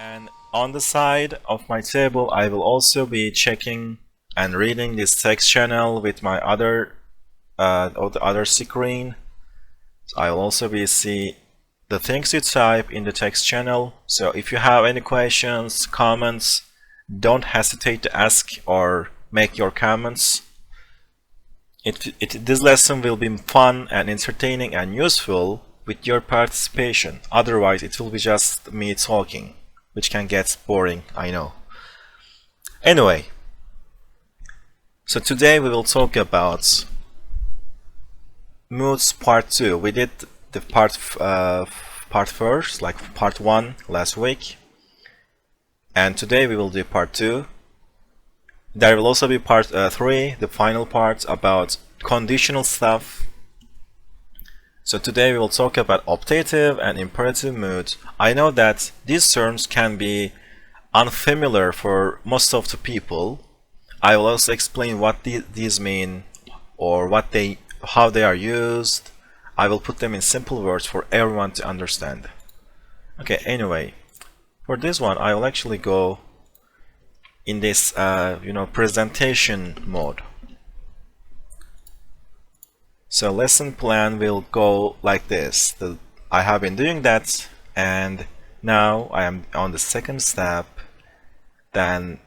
And on the side of my table, I will also be checking and reading this text channel with my other screen. So I will also be see the things you type in the text channel. So if you have any questions, comments, don't hesitate to ask or make your comments. This lesson will be fun and entertaining and useful with your participation. Otherwise, it will be just me talking, which can get boring, I know. Anyway, so today we will talk about moods part 2. We did the part first, like part 1 last week, and today we will do part 2. There will also be part 3, the final part about conditional stuff. So today we will talk about optative and imperative mood. I know that these terms can be unfamiliar for most of the people. I will also explain what these mean or how they are used. I will put them in simple words for everyone to understand. Okay, anyway, for this one I will actually go in this presentation mode. So lesson plan will go like this. I have been doing that, and now I am on the second step. Then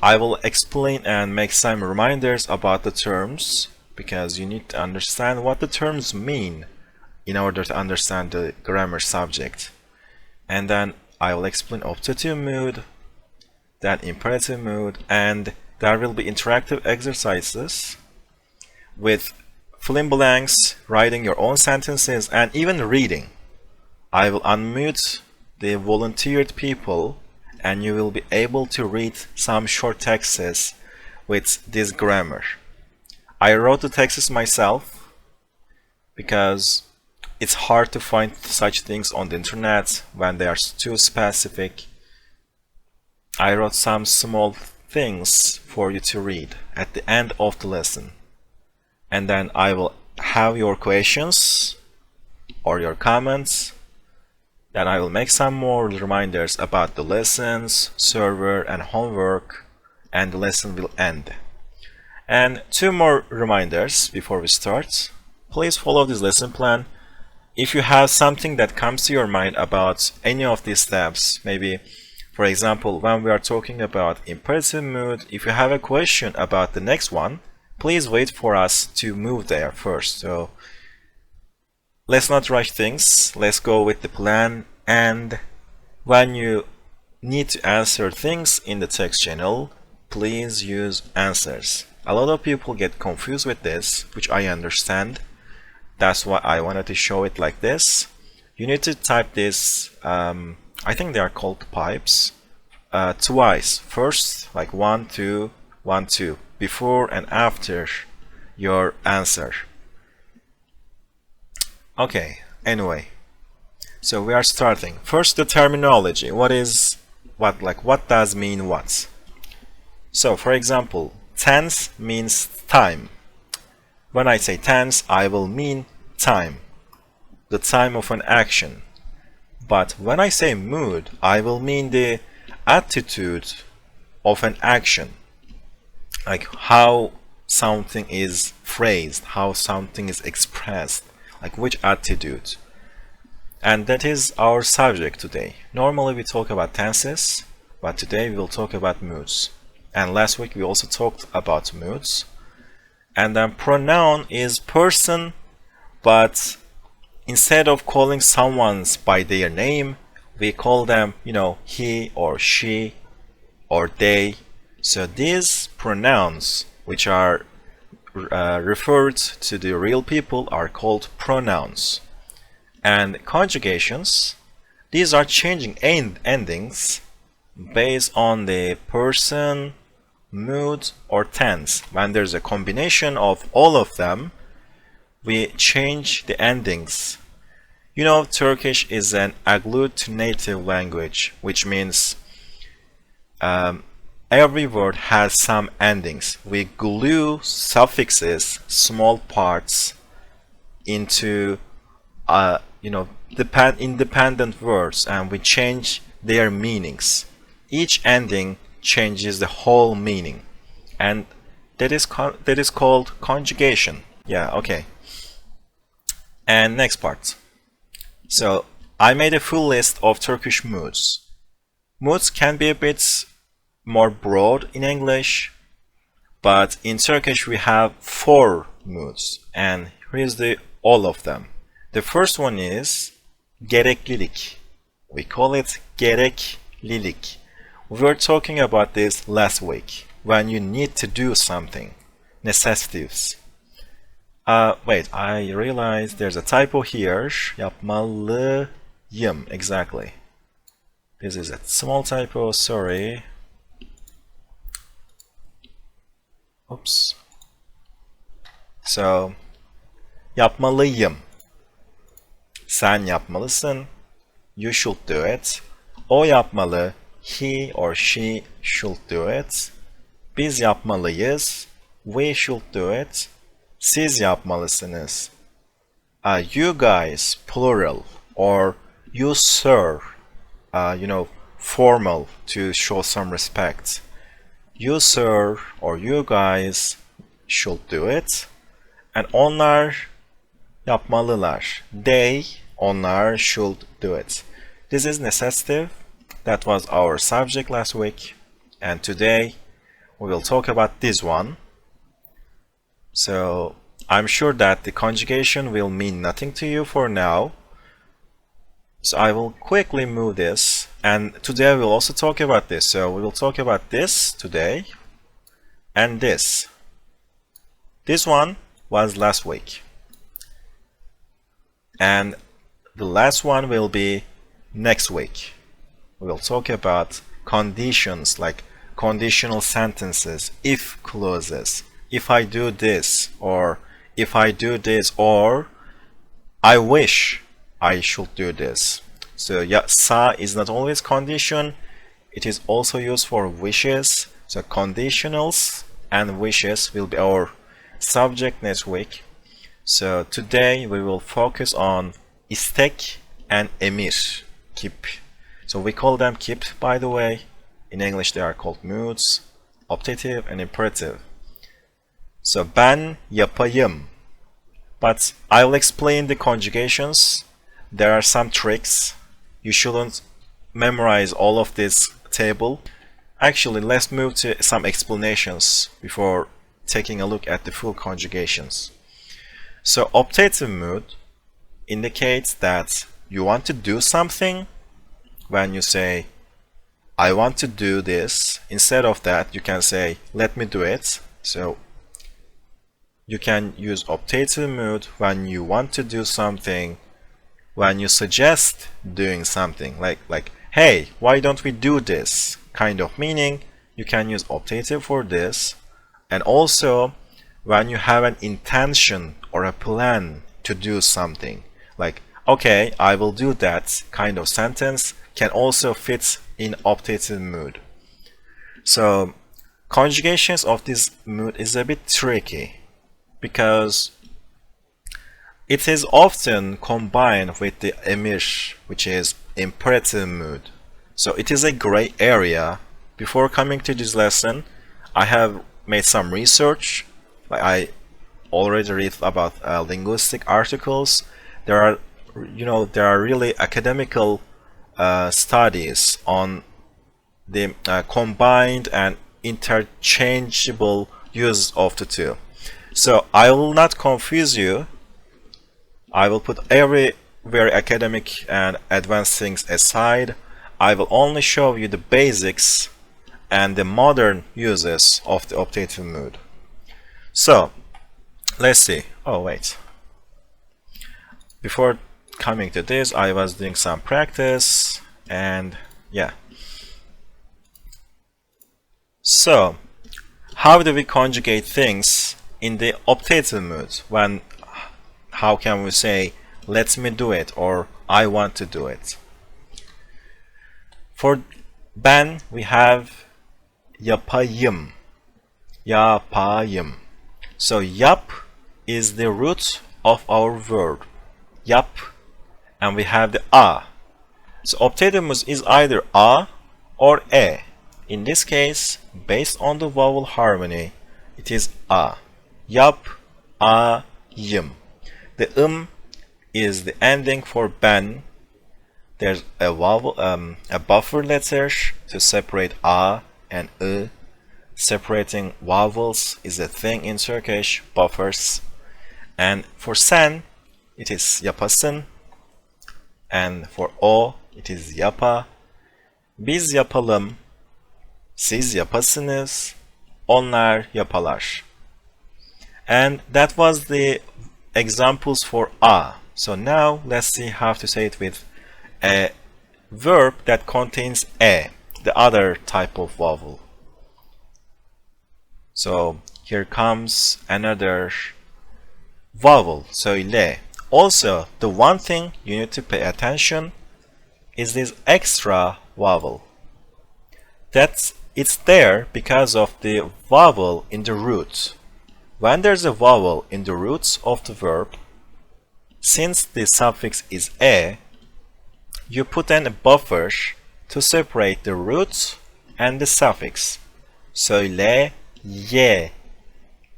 I will explain and make some reminders about the terms, because you need to understand what the terms mean in order to understand the grammar subject. And then I will explain optative mood, then imperative mood, and there will be interactive exercises with fill in blanks, writing your own sentences, and even reading. I will unmute the volunteered people, and you will be able to read some short texts with this grammar. I wrote the texts myself because it's hard to find such things on the internet when they are too specific. I wrote some small things for you to read at the end of the lesson. And then I will have your questions or your comments. Then I will make some more reminders about the lessons, server, and homework, and the lesson will end. And 2 more reminders before we start. Please follow this lesson plan. If you have something that comes to your mind about any of these steps, maybe for example when we are talking about imperative mood, if you have a question about the next one, please wait for us to move there first. So let's not rush things, let's go with the plan. And when you need to answer things in the text channel, please use answers. A lot of people get confused with this, which I understand. That's why I wanted to show it like this. You need to type this, I think they are called pipes, twice. First, like 1, 2, 1, 2. Before and after your answer. Okay, anyway, so we are starting. First, the terminology. What does mean what? So for example, tense means time. When I say tense, I will mean time, the time of an action. But when I say mood, I will mean the attitude of an action. Like how something is phrased, how something is expressed, like which attitude. And that is our subject today. Normally we talk about tenses, but today we will talk about moods. And last week we also talked about moods. And then pronoun is person, but instead of calling someone by their name, we call them, he or she or they. So these pronouns, which are referred to the real people, are called pronouns. And conjugations, these are changing endings based on the person, mood, or tense. When there's a combination of all of them, we change the endings. Turkish is an agglutinative language, which means every word has some endings. We glue suffixes, small parts, into independent words, and we change their meanings. Each ending changes the whole meaning, and that is called conjugation. Yeah, okay. And next part. So I made a full list of Turkish moods. Moods can be a bit more broad in English, but in Turkish we have 4 moods, and here's all of them. The first one is gereklilik. We call it gereklilik. We were talking about this last week, when you need to do something. Necessities. Wait, I realized there's a typo here. Yapmalıyım, exactly. This is a small typo, sorry. Oops. So, yapmalıyım. Sen yapmalısın. You should do it. O yapmalı. He or she should do it. Biz yapmalıyız. We should do it. Siz yapmalısınız. You guys, plural, or you sir, formal to show some respect. You sir or you guys should do it. And onlar yapmalılar. They, onlar should do it. This is necessitive. That was our subject last week. And today we will talk about this one. So I'm sure that the conjugation will mean nothing to you for now. So I will quickly move this, and today we'll also talk about this. So we will talk about this today and this. This one was last week. And the last one will be next week. We will talk about conditions like conditional sentences, if clauses. If I do this, or if I do this, or I wish I should do this. So yeah, sa is not always condition, it is also used for wishes. So conditionals and wishes will be our subject next week. So today we will focus on istek and emir, kip. So we call them kip, by the way. In English they are called moods, optative and imperative. So ben yapayım. But I will explain the conjugations. There are some tricks. You shouldn't memorize all of this table. Actually, let's move to some explanations before taking a look at the full conjugations. So optative mood indicates that you want to do something. When you say, I want to do this, instead of that, you can say, let me do it. So you can use optative mood when you want to do something, when you suggest doing something, like hey, why don't we do this kind of meaning. You can use optative for this. And also when you have an intention or a plan to do something, like okay, I will do that kind of sentence can also fit in optative mood. So conjugations of this mood is a bit tricky because it is often combined with the emir, which is imperative mood. So it is a gray area. Before coming to this lesson, I have made some research. I already read about linguistic articles. There are really academical studies on the combined and interchangeable use of the two. So I will not confuse you. I will put every very academic and advanced things aside. I will only show you the basics and the modern uses of the optative mood. So let's see. Oh wait. Before coming to this, I was doing some practice and yeah. So how do we conjugate things in the optative mood? How can we say let me do it or I want to do it? For ben we have yapayım. Yapayım. So yap is the root of our verb. Yap, and we have the a. So optativus is either a or e. In this case, based on the vowel harmony, it is a. Yap, a, yım. The is the ending for ben. There's a vowel, a buffer letter to separate a and I. Separating vowels is a thing in Turkish, buffers. And for sen, it is yapasın. And for o, it is yapa. Biz yapalım, siz yapasınız, onlar yapalar. And that was the examples for a. So now let's see how to say it with a verb that contains e, the other type of vowel. So here comes another vowel, söyle. Also, the one thing you need to pay attention is this extra vowel. It's there because of the vowel in the root. When there's a vowel in the roots of the verb, since the suffix is e, you put in a buffer to separate the root and the suffix. Söyle, ye,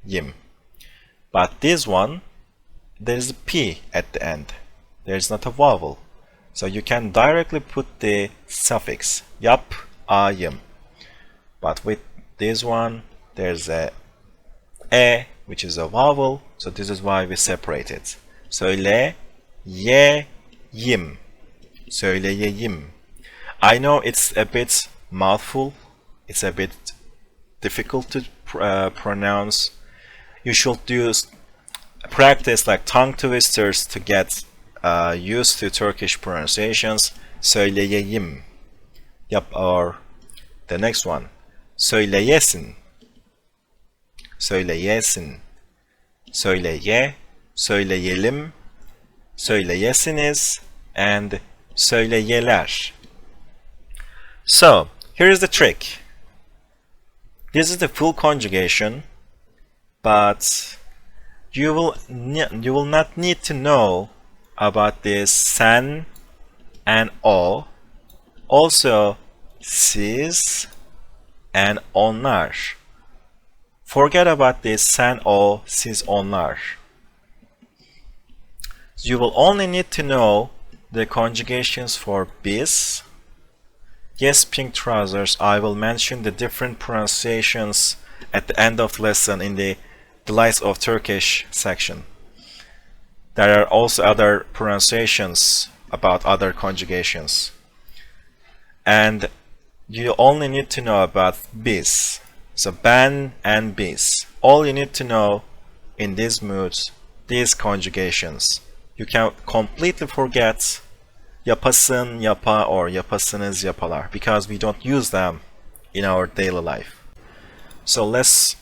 yim. But this one, there is a p at the end. There is not a vowel. So you can directly put the suffix, yap, a, yim. But with this one, there's a e, which is a vowel. So this is why we separate it. Söyle, ye, yim. Söyleyeyim. I know it's a bit mouthful. It's a bit difficult to pronounce. You should practice like tongue twisters to get used to Turkish pronunciations. Söyleyeyim. Yep, or the next one. Söyleyesin. Söyleyesin. Söyleye, söyleyelim, söyleyesiniz, and söyleyeler. So, here is the trick. This is the full conjugation, but you will not need to know about this sen and o. Also, siz and onlar. Forget about this sen, o, siz, onlar. You will only need to know the conjugations for biz. Yes, pink trousers. I will mention the different pronunciations at the end of the lesson in the Delights of Turkish section. There are also other pronunciations about other conjugations. And you only need to know about biz. So ben and biz. All you need to know in these moods, these conjugations. You can completely forget yapasın, yapa, or yapasınız, yapalar, because we don't use them in our daily life. So let's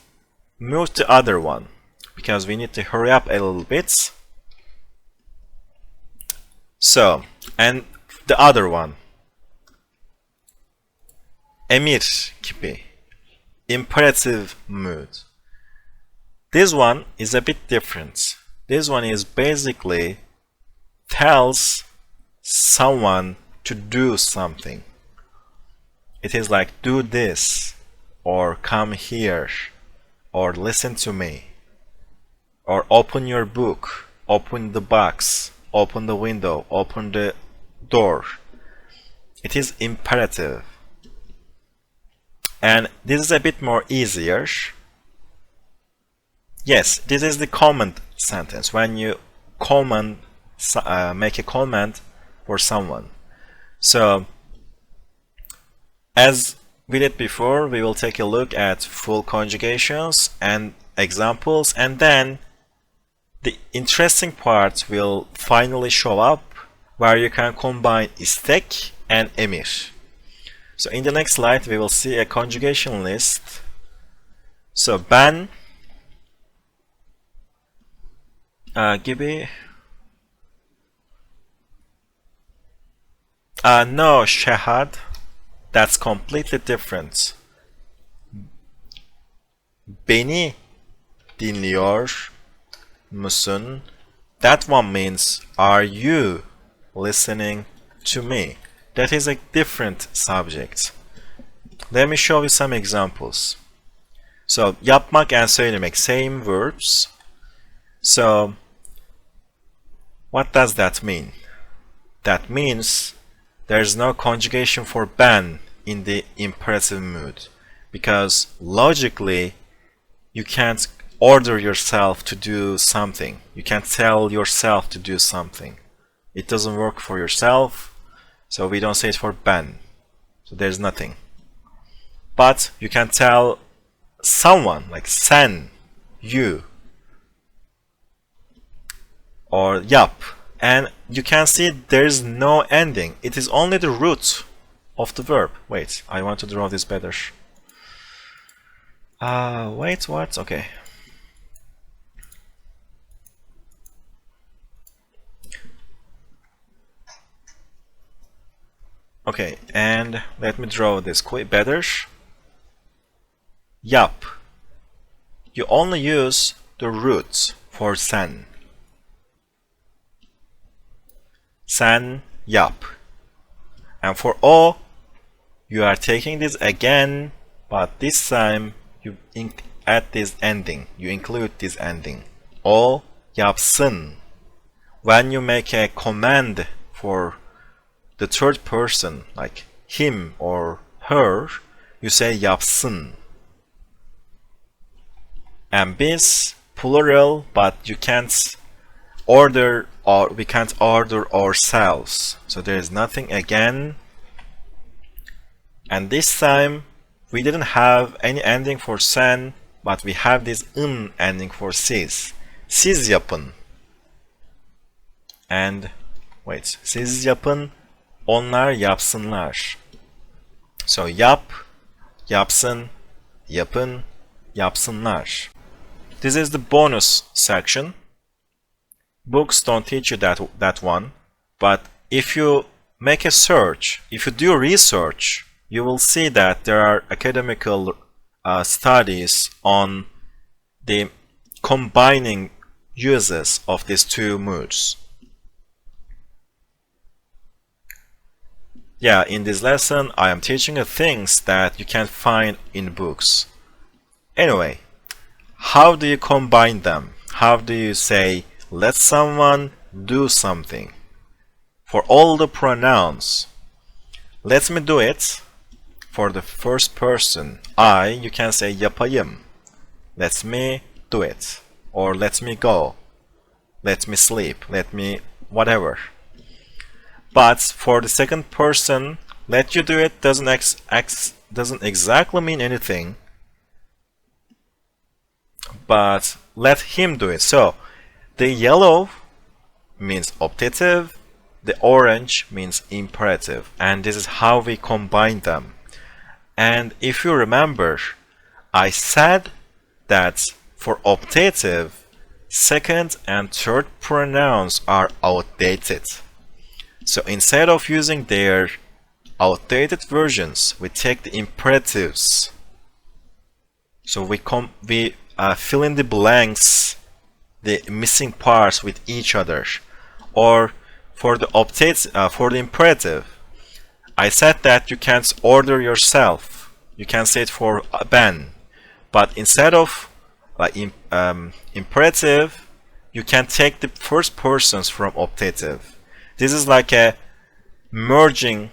move to the other one, because we need to hurry up a little bit. So, and the other one. Emir gibi. Imperative mood. This one is a bit different. This one is basically tells someone to do something. It is like do this, or come here, or listen to me, or open your book, open the box, open the window, open the door. It is imperative. And this is a bit more easier. Yes, this is the command sentence when you make a comment for someone. So, as we did before, we will take a look at full conjugations and examples, and then the interesting part will finally show up where you can combine istek and emir. So in the next slide, we will see a conjugation list. So ben gibi. No, Shahad. That's completely different. Beni dinliyor musun? That one means, are you listening to me? that is a different subject. Let me show you some examples. So yapmak and söylemek, same verbs. So what does that mean? That means there's no conjugation for ben in the imperative mood, because logically you can't order yourself to do something. You can't tell yourself to do something. It doesn't work for yourself, so we don't say it for ben. So there's nothing. But you can tell someone, like sen, you, or yap, and you can see there's no ending. It is only the root of the verb. Wait, I want to draw this better. Wait, what? Okay. Okay, and let me draw this quick better. Yap. You only use the root for sen. Sen, yap. And for o, you are taking this again, but this time you add this ending. You include this ending. O, yapsın. When you make a command for the third person, like him or her, you say yapsın. And biz, plural, but you can't order, or we can't order ourselves. So there is nothing again. And this time we didn't have any ending for sen, but we have this ending for siz. Siz yapın. And wait, siz yapın, onlar yapsınlar. So yap, yapsın, yapın, yapsınlar. This is the bonus section. Books don't teach you that one, but if you make a search, if you do research, you will see that there are academical studies on the combining uses of these two moods. Yeah, in this lesson I am teaching you things that you can't find in books. Anyway, how do you combine them? How do you say, let someone do something? For all the pronouns, let me do it. For the first person, I, you can say yapayım. Let me do it. Or let me go. Let me sleep. Let me whatever. But for the second person, let you do it doesn't exactly mean anything. But let him do it. So the yellow means optative, the orange means imperative, and this is how we combine them. And if you remember, I said that for optative, second and third pronouns are outdated. So instead of using their outdated versions, we take the imperatives. So we fill in the blanks, the missing parts with each other. Or for the for the imperative, I said that you can't order yourself. You can say it for ben, but instead of imperative, you can take the first persons from optative. This is like a merging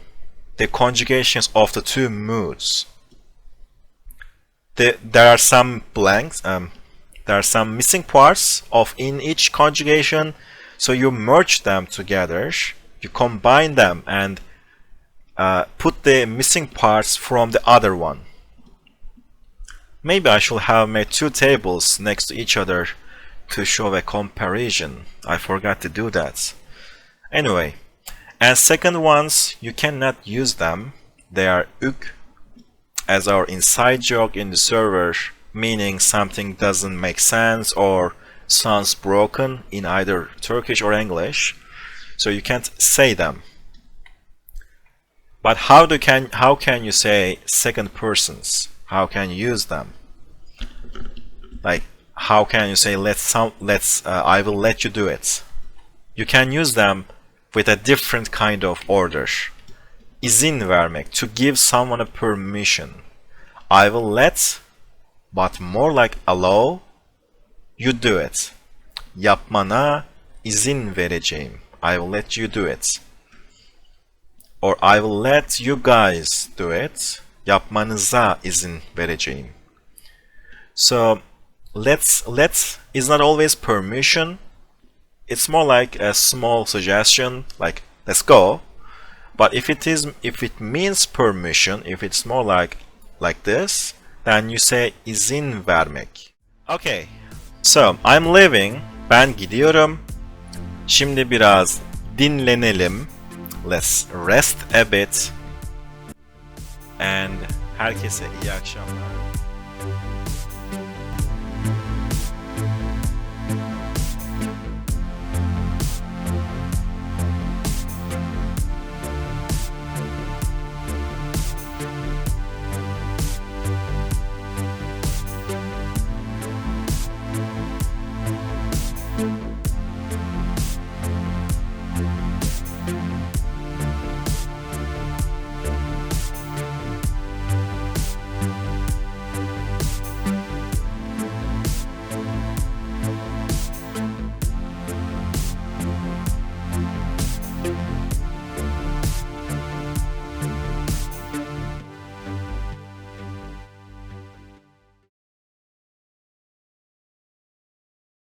the conjugations of the two moods. There are some blanks, there are some missing parts in each conjugation, so you merge them together, you combine them and put the missing parts from the other one. Maybe I should have made two tables next to each other to show a comparison. I forgot to do that. Anyway, and second ones, you cannot use them. They are ük, as our inside joke in the server, meaning something doesn't make sense or sounds broken in either Turkish or English. So you can't say them. But how can you say second persons? How can you use them? Like, how can you say I will let you do it? You can use them with a different kind of order. izin vermek. To give someone a permission. I will let, but more like allow, you do it. Yapmana izin vereceğim. I will let you do it. Or I will let you guys do it. Yapmanıza izin vereceğim. So let is not always permission. It's more like a small suggestion, like let's go. But if it means permission, if it's more like this, then you say izin vermek. Okay. So I'm leaving. Ben gidiyorum. Şimdi biraz dinlenelim. Let's rest a bit. And herkese iyi akşamlar.